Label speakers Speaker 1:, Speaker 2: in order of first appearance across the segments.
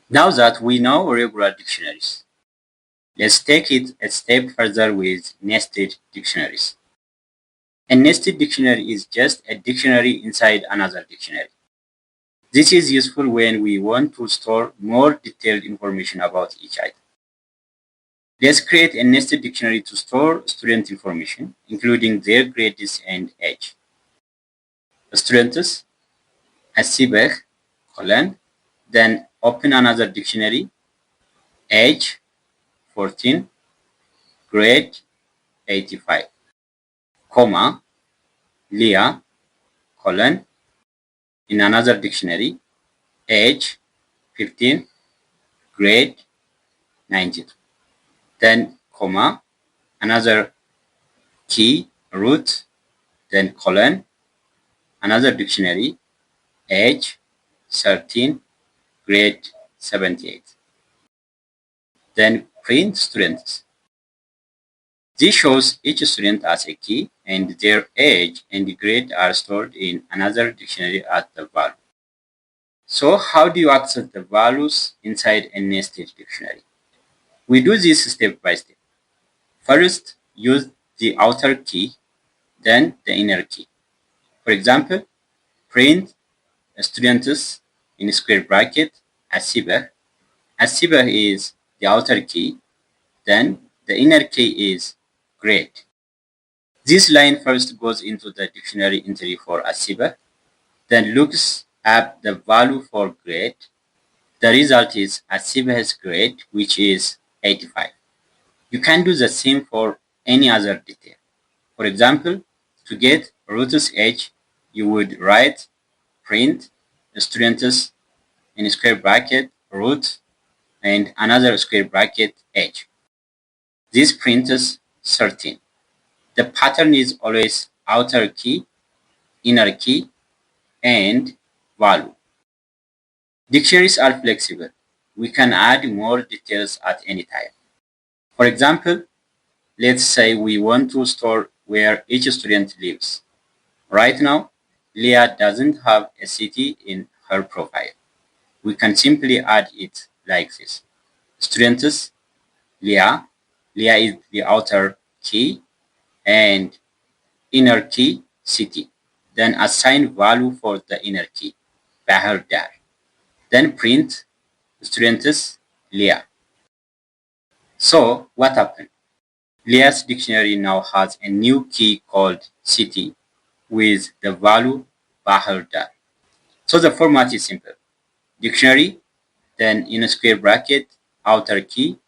Speaker 1: Now that we know regular dictionaries, let's take it a step further with nested dictionaries. A nested dictionary is just a dictionary inside another dictionary. This is useful when we want to store more detailed information about each item. Let's create a nested dictionary to store student information, including their grades and age. Students, asibeh, colon, then open another dictionary, age, 14, grade, 85, comma, Leah, colon, in another dictionary, age, 15, grade, 92. Then, comma, another key, root, then colon, another dictionary, age, 13, grade, 78. Then print students. This shows each student as a key, and their age and grade are stored in another dictionary as the value. So how do you access the values inside a nested dictionary? We do this step by step. First, use the outer key, then the inner key. For example, print students in square bracket asibah. Asibah is the outer key, then the inner key is grade. This line first goes into the dictionary entry for asibah, then looks up the value for grade. The result is asibah's grade, which is 85. You can do the same for any other detail. For example, to get root's age, you would write print students in square bracket root and another square bracket age. This prints 13. The pattern is always outer key, inner key, and value. Dictionaries are flexible. We can add more details at any time. For example, let's say we want to store where each student lives. Right now, Leah doesn't have a city in her profile. We can simply add it like this. Students, Leah. Leah is the outer key and inner key, city. Then assign value for the inner key, Bahar Dar. Then print students, Leah. So what happened? Leah's dictionary now has a new key called city with the value Bahar Dar. So the format is simple. Dictionary, then in a square bracket, outer key,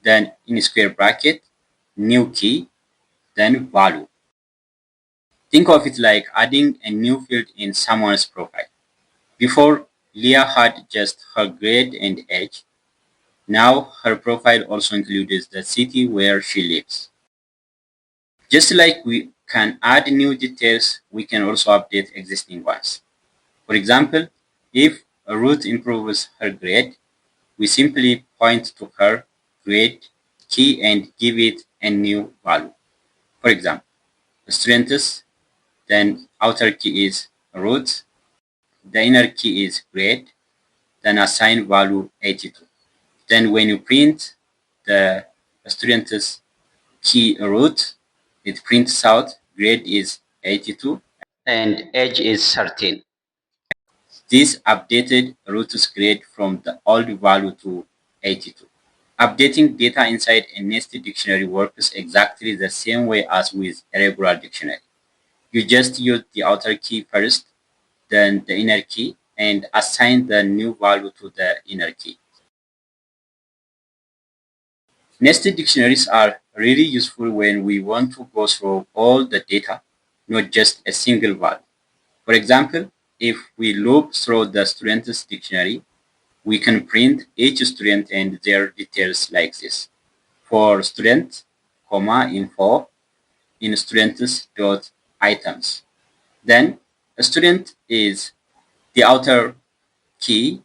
Speaker 1: then in a square bracket, new key, then value. Think of it like adding a new field in someone's profile. Before, Leah had just her grade and age. Now her profile also includes the city where she lives. Just like we can add new details, we can also update existing ones. For example, if a root improves her grade, we simply point to her grade key and give it a new value. For example, students, then outer key is root, the inner key is grade, then assign value 82. Then when you print the student's key root, it prints out grade is 82 and age is 13. This updated root's grade from the old value to 82. Updating data inside a nested dictionary works exactly the same way as with a regular dictionary. You just use the outer key first, then the inner key, and assign the new value to the inner key. Nested dictionaries are really useful when we want to go through all the data, not just a single value. For example, if we loop through the student's dictionary, we can print each student and their details like this. For student, info in students.items. Then a student is the outer key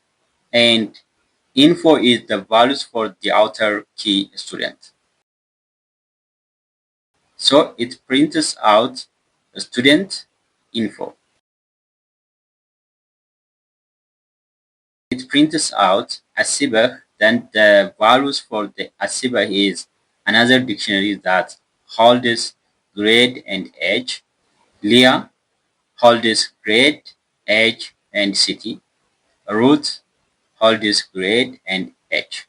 Speaker 1: and info is the values for the outer key student. So it prints out student info. It prints out asibah, then the values for the asibah is another dictionary that holds grade and age. Leah holds grade, age, and city. Ruth holds grade and age.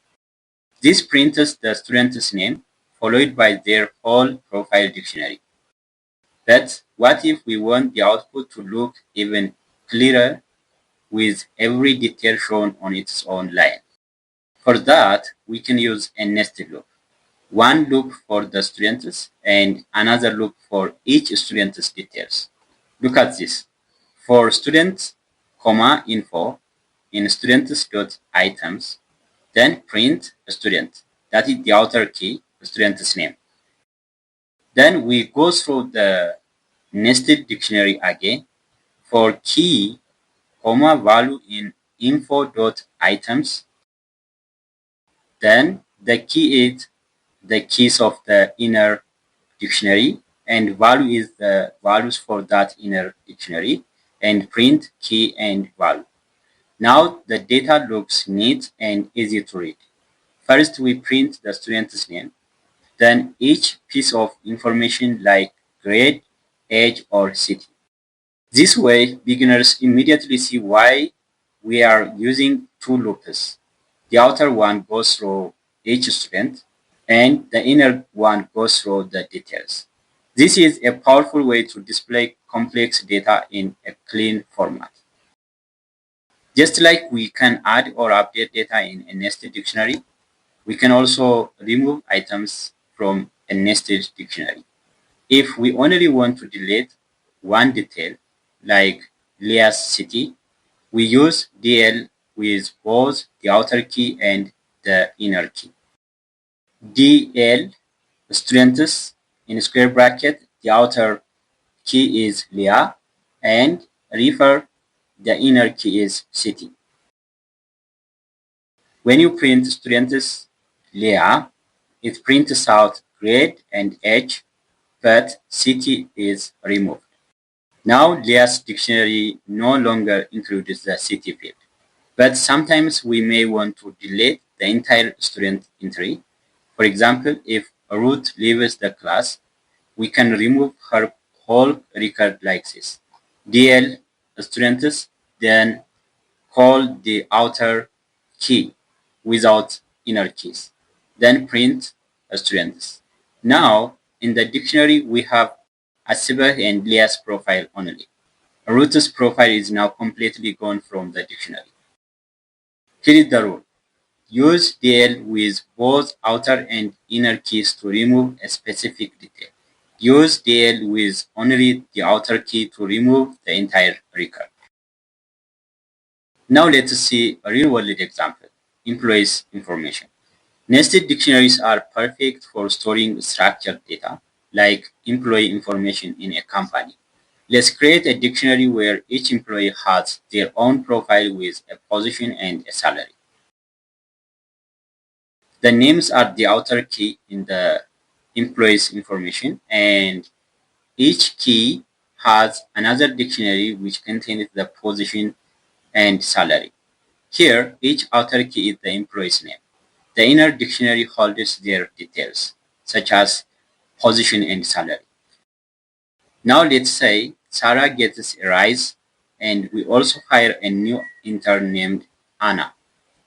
Speaker 1: This prints the student's name followed by their whole profile dictionary. But what if we want the output to look even clearer with every detail shown on its own line? For that, we can use a nested loop. One loop for the students and another loop for each student's details. Look at this. For students, info in students.items, then print student. That is the outer key, student's name. Then we go through the nested dictionary again. For key, value in info.items, then the key is the keys of the inner dictionary and value is the values for that inner dictionary and print key and value. Now the data looks neat and easy to read. First we print the student's name, then each piece of information like grade, age or city. This way beginners immediately see why we are using two loops. The outer one goes through each student and the inner one goes through the details. This is a powerful way to display complex data in a clean format. Just like we can add or update data in a nested dictionary, we can also remove items from a nested dictionary. If we only want to delete one detail, like Leah's city, we use DL with both the outer key and the inner key. DL students in square bracket, the outer key is Leah and refer the inner key is city. When you print students Leah, it prints out grade and age, but city is removed. Now Leah's dictionary no longer includes the city field, but sometimes we may want to delete the entire student entry. For example, if Ruth leaves the class, we can remove her whole record like this. DL students, then call the outer key without inner keys, then print students. Now, in the dictionary, we have Asibah and Leah's profile only. Ruth's profile is now completely gone from the dictionary. Here is the rule. Use DL with both outer and inner keys to remove a specific detail. Use DL with only the outer key to remove the entire record. Now let's see a real-world example, employees information. Nested dictionaries are perfect for storing structured data, like employee information in a company. Let's create a dictionary where each employee has their own profile with a position and a salary. The names are the outer key in the employee's information, and each key has another dictionary which contains the position and salary. Here, each outer key is the employee's name. The inner dictionary holds their details, such as position and salary. Now let's say Sarah gets a rise and we also hire a new intern named Anna.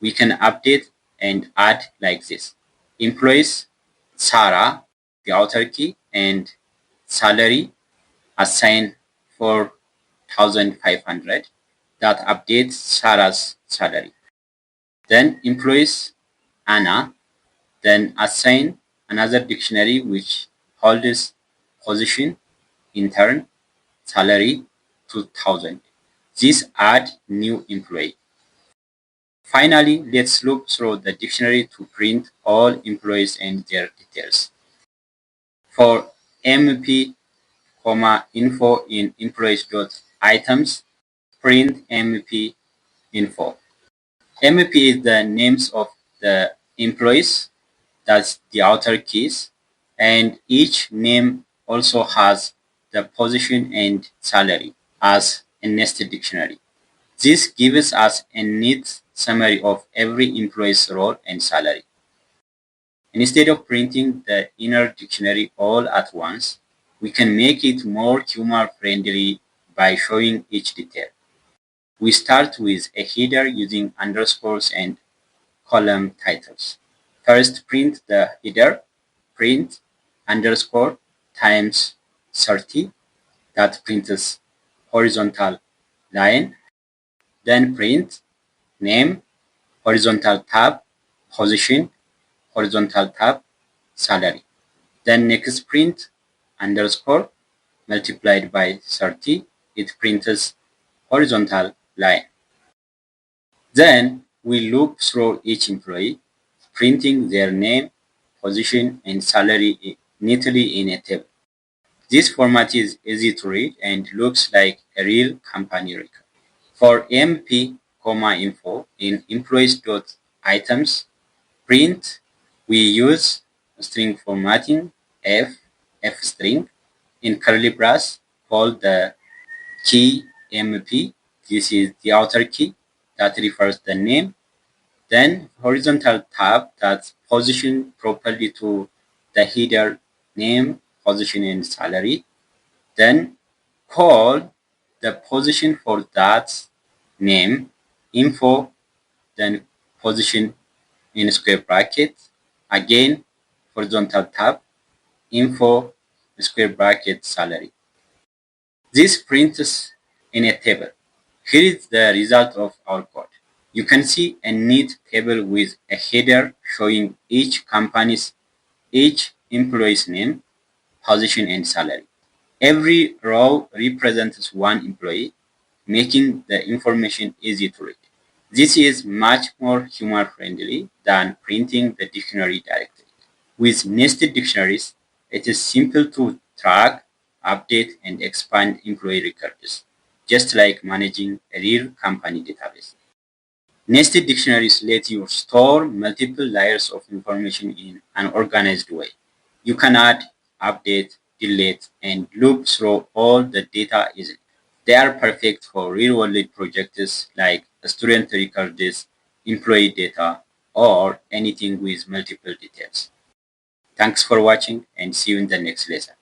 Speaker 1: We can update and add like this. Employees, Sarah, the outer key, and salary, assign 4,500. That updates Sarah's salary. Then employees, Anna, then assign another dictionary which holds position, intern, salary, 2,000. This add new employee. Finally, let's look through the dictionary to print all employees and their details. For MP, info in employees.items, print MP info. MP is the names of the employees, that's the outer keys, and each name also has the position and salary as a nested dictionary. This gives us a neat summary of every employee's role and salary. Instead of printing the inner dictionary all at once, we can make it more humor-friendly by showing each detail. We start with a header using underscores and column titles. First, print the header, print underscore times 30, that prints horizontal line. Then print name, horizontal tab, position, horizontal tab, salary. Then next print underscore multiplied by 30, it prints horizontal line. Then we loop through each employee, printing their name, position, and salary neatly in a table. This format is easy to read and looks like a real company record. For MP, info in employees.items print, we use string formatting f string in curly brace called the key MP. This is the outer key that refers the name. Then horizontal tab that position properly to the header name, position, and salary. Then call the position for that name, info, then position in square bracket. Again, horizontal tab, info, square bracket, salary. This prints in a table. Here is the result of our code. You can see a neat table with a header showing each employee's name, position, and salary. Every row represents one employee, making the information easy to read. This is much more humor-friendly than printing the dictionary directly. With nested dictionaries, it is simple to track, update, and expand employee records, just like managing a real company database. Nested dictionaries let you store multiple layers of information in an organized way. You can add, update, delete, and loop through all the data easily. They are perfect for real-world projects like student records, employee data, or anything with multiple details. Thanks for watching and see you in the next lesson.